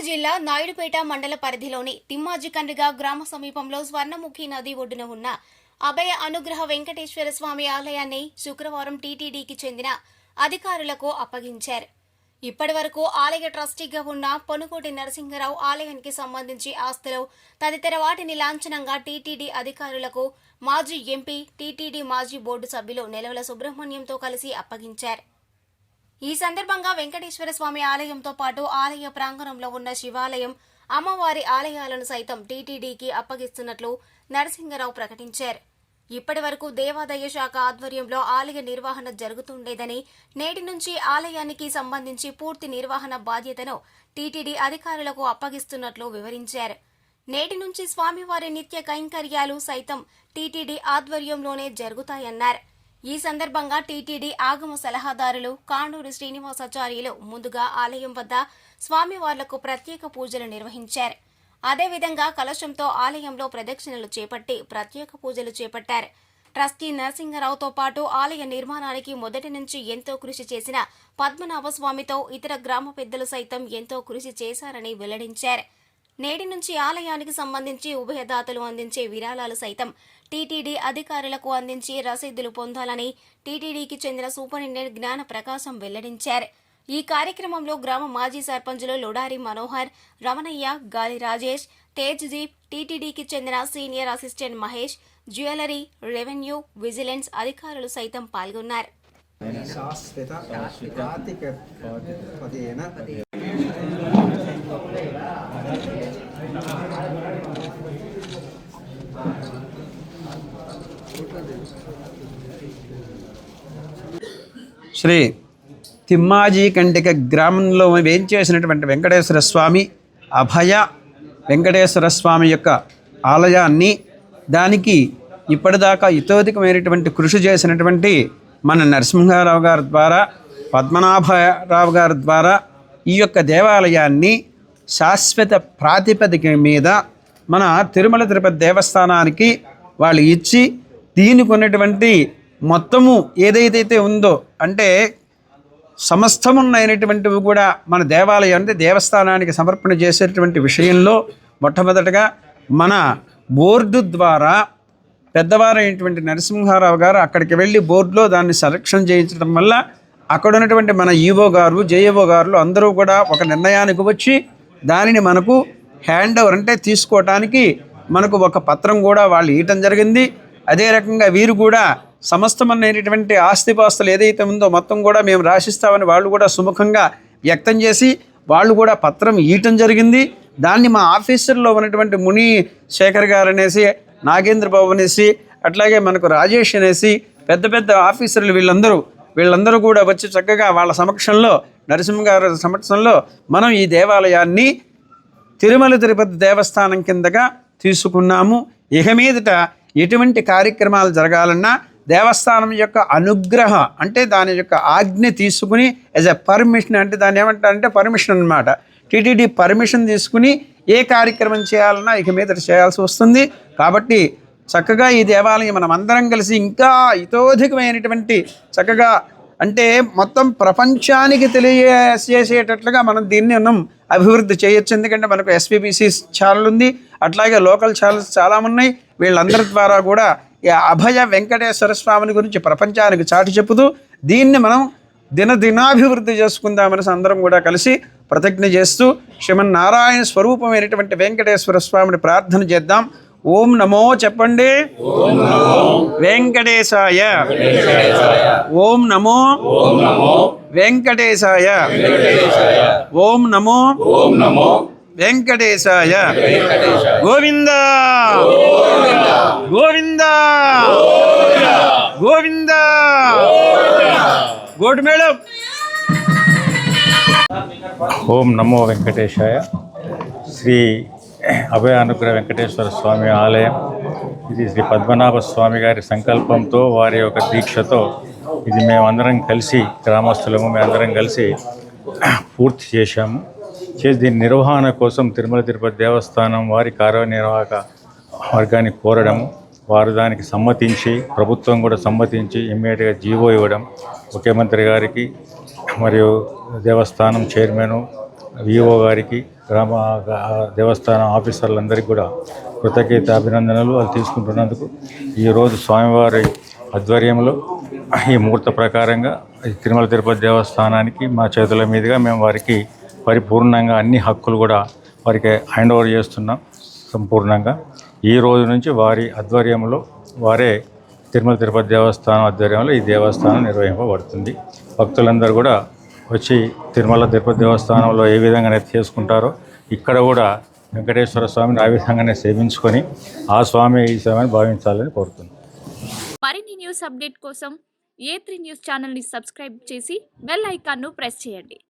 జిల్లా నాయుడుపేట మండల పరిధిలోని తిమ్మాజికండ్రిగా గ్రామ సమీపంలో స్వర్ణముఖి నది ఒడ్డున ఉన్న అభయ అనుగ్రహ వెంకటేశ్వర స్వామి ఆలయాన్ని శుక్రవారం టీటీడీకి చెందిన అధికారులకు అప్పగించారు. ఇప్పటివరకు ఆలయ ట్రస్టీగా ఉన్న పొనుకోటి నరసింహరావు ఆలయానికి సంబంధించి ఆస్తులు తదితర వాటిని లాంఛనంగా టీటీడీ అధికారులకు మాజీ ఎంపీ, టీటీడీ మాజీ బోర్డు సభ్యులు నెలవల సుబ్రహ్మణ్యంతో కలిసి అప్పగించారు. ఈ సందర్భంగా వెంకటేశ్వర స్వామి ఆలయంతో పాటు ఆలయ ప్రాంగణంలో ఉన్న శివాలయం, అమ్మవారి ఆలయాలను సైతం టీటీడీకి అప్పగిస్తున్నట్లు నరసింహరావు ప్రకటించారు. ఇప్పటి వరకు దేవాదాయ శాఖ ఆధ్వర్యంలో ఆలయ నిర్వహణ జరుగుతుండేదని, నేటి నుంచి ఆలయానికి సంబంధించి పూర్తి నిర్వహణ బాధ్యతను టీటీడీ అధికారులకు అప్పగిస్తున్నట్లు వివరించారు. నేటి నుంచి స్వామివారి నిత్య కైంకర్యాలు సైతం టీటీడీ ఆధ్వర్యంలోనే జరుగుతాయన్నారు. ఈ సందర్భంగా టీటీడీ ఆగమ సలహాదారులు కాండూరి శ్రీనివాసాచార్యులు ముందుగా ఆలయం వద్ద స్వామివార్లకు ప్రత్యేక పూజలు నిర్వహించారు. అదేవిధంగా కలశంతో ఆలయంలో ప్రదక్షిణలు చేపట్టి ప్రత్యేక పూజలు చేపట్టారు. ట్రస్టీ నరసింహరావుతో పాటు ఆలయ నిర్మాణానికి మొదటి నుంచి ఎంతో కృషి చేసిన పద్మనాభస్వామితో ఇతర గ్రామ పెద్దలు సైతం ఎంతో కృషి చేశారని వెల్లడించారు. నేటి నుంచి ఆలయానికి సంబంధించి ఉభయదాతలు అందించే విరాళాలు సైతం టీటీడీ అధికారులకు అందించి రసీదులు పొందాలని టీటీడీకి చెందిన సూపరింటెండెంట్ జ్ఞాన ప్రకాశం వెల్లడించారు. ఈ కార్యక్రమంలో గ్రామ మాజీ సర్పంచులు లొడారి మనోహర్, రమణయ్య, గాలి రాజేష్, తేజ్ జీప్, టీటీడీకి చెందిన senior assistant Mahesh, jewellery, revenue, vigilance అధికారులు సైతం పాల్గొన్నారు. శ్రీ తిమ్మాజికండ్రిగ గ్రామంలో వేంచేసినటువంటి వెంకటేశ్వర స్వామి, అభయ వెంకటేశ్వర స్వామి యొక్క ఆలయాన్ని, దానికి ఇప్పటిదాకా ఇతోధికమైనటువంటి కృషి చేసినటువంటి మన నరసింహారావు గారి ద్వారా, పద్మనాభరావు గారి ద్వారా ఈ యొక్క దేవాలయాన్ని శాశ్వత ప్రాతిపదిక మీద మన తిరుమల తిరుపతి దేవస్థానానికి వాళ్ళు ఇచ్చి, దీనికి ఉన్నటువంటి మొత్తము ఏదైతే ఉందో అంటే సమస్తమున్నైనటువంటివి కూడా మన దేవాలయం అంటే దేవస్థానానికి సమర్పణ చేసేటువంటి విషయంలో మొట్టమొదటగా మన బోర్డు ద్వారా పెద్దవారైనటువంటి నరసింహారావు గారు అక్కడికి వెళ్ళి బోర్డులో దాన్ని సెలక్షన్ చేయించడం వల్ల అక్కడ ఉన్నటువంటి మన ఈవో గారు, జేఈఓ గారు అందరూ కూడా ఒక నిర్ణయానికి వచ్చి దానిని మనకు హ్యాండ్ ఓవర్ అంటే తీసుకోవటానికి మనకు ఒక పత్రం కూడా వాళ్ళు ఇవ్వటం జరిగింది. అదే రకంగా వీరు కూడా సమస్తమైనటువంటి ఆస్తిపాస్తులు ఏదైతే ఉందో మొత్తం కూడా మేము రాసిస్తామని వాళ్ళు కూడా సుముఖంగా వ్యక్తం చేసి వాళ్ళు కూడా పత్రం ఇవ్వటం జరిగింది. దాన్ని మా ఆఫీసర్లో ఉన్నటువంటి ముని శేఖర్ గారు అనేసి, నాగేంద్ర బాబు అనేసి, అట్లాగే మనకు రాజేష్ అనేసి పెద్ద పెద్ద ఆఫీసర్లు వీళ్ళందరూ కూడా వచ్చి చక్కగా వాళ్ళ సమక్షంలో, నరసింహ గారి సమక్షంలో మనం ఈ దేవాలయాన్ని తిరుమల తిరుపతి దేవస్థానం కిందగా తీసుకున్నాము. ఇక మీదట ఎటువంటి కార్యక్రమాలు జరగాలన్నా దేవస్థానం యొక్క అనుగ్రహ అంటే దాని యొక్క ఆజ్ఞ తీసుకుని యాజ్ ఎ పర్మిషన్, అంటే దాన్ని ఏమంటారంటే పర్మిషన్ అన్నమాట. టీటీడీ పర్మిషన్ తీసుకుని ఏ కార్యక్రమం చేయాలన్నా ఇక మీదట చేయాల్సి వస్తుంది. కాబట్టి చక్కగా ఈ దేవాలయం మనం అందరం కలిసి ఇంకా ఇతోధికమైనటువంటి చక్కగా అంటే మొత్తం ప్రపంచానికి తెలియజేసేటట్లుగా మనం దీన్ని మనం అభివృద్ధి చేయొచ్చు. ఎందుకంటే మనకు ఎస్పీబీసీ ఛానల్ ఉంది, అట్లాగే లోకల్ ఛానల్స్ చాలా ఉన్నాయి. వీళ్ళందరి ద్వారా కూడా ఈ అభయ వెంకటేశ్వర స్వామిని గురించి ప్రపంచానికి చాటి చెప్పుతూ దీన్ని మనం దినాభివృద్ధి చేసుకుందామని అందరం కూడా కలిసి ప్రతిజ్ఞ చేస్తూ శ్రీమన్నారాయణ స్వరూపమైనటువంటి వెంకటేశ్వర స్వామిని ప్రార్థన చేద్దాం. ఓం నమో చెప్పండి. వెంకటేశాయ. ఓం నమో వెంకటేశాయ. ఓం నమో వెంకటేశాయ. గోవింద గోవింద గోవింద. గోడు మేడం. ఓం నమో వెంకటేశాయ. శ్రీ అభయ అనుగ్రహ వెంకటేశ్వర స్వామి ఆలయం ఇది శ్రీ పద్మనాభ స్వామి గారి సంకల్పంతో, వారి యొక్క దీక్షతో ఇది మేమందరం కలిసి, గ్రామస్తులము మేమందరం కలిసి పూర్తి చేశాము. దీని నిర్వహణ కోసం తిరుమల తిరుపతి దేవస్థానం వారి కార్యనిర్వాహక వర్గాన్ని కోరడము, వారు దానికి సమ్మతించి, ప్రభుత్వం కూడా సమ్మతించి ఇమ్మీడియట్గా జీవో ఇవ్వడం, ముఖ్యమంత్రి గారికి మరియు దేవస్థానం చైర్మన్ ఈఓ గారికి గ్రామ దేవస్థానం ఆఫీసర్లందరికీ కూడా కృతజ్ఞత అభినందనలు వాళ్ళు తీసుకుంటున్నందుకు. ఈరోజు స్వామివారి ఆధ్వర్యంలో ఈ ముహూర్త ప్రకారంగా ఈ తిరుమల తిరుపతి దేవస్థానానికి మా చేతుల మీదుగా మేము వారికి పరిపూర్ణంగా అన్ని హక్కులు కూడా వారికి హ్యాండ్ ఓవర్ చేస్తున్నాం సంపూర్ణంగా. ఈ రోజు నుంచి వారి ఆధ్వర్యంలో వారే తిరుమల తిరుపతి దేవస్థానం ఆధ్వర్యంలో ఈ దేవస్థానం నిర్వహింపబడుతుంది. భక్తులందరూ కూడా వచ్చి తిరుమల తిరుపతి దేవస్థానంలో ఏ విధంగానే చేసుకుంటారో ఇక్కడ కూడా వెంకటేశ్వర స్వామిని ఆ విధంగానే సేవించుకొని ఆ స్వామి ఈ స్వామిని భావించాలని కోరుతున్నాను. మరిన్ని న్యూస్ అప్డేట్ కోసం A3 న్యూస్ ఛానల్ని సబ్స్క్రైబ్ చేసి బెల్ ఐకాన్ను ప్రెస్ చేయండి.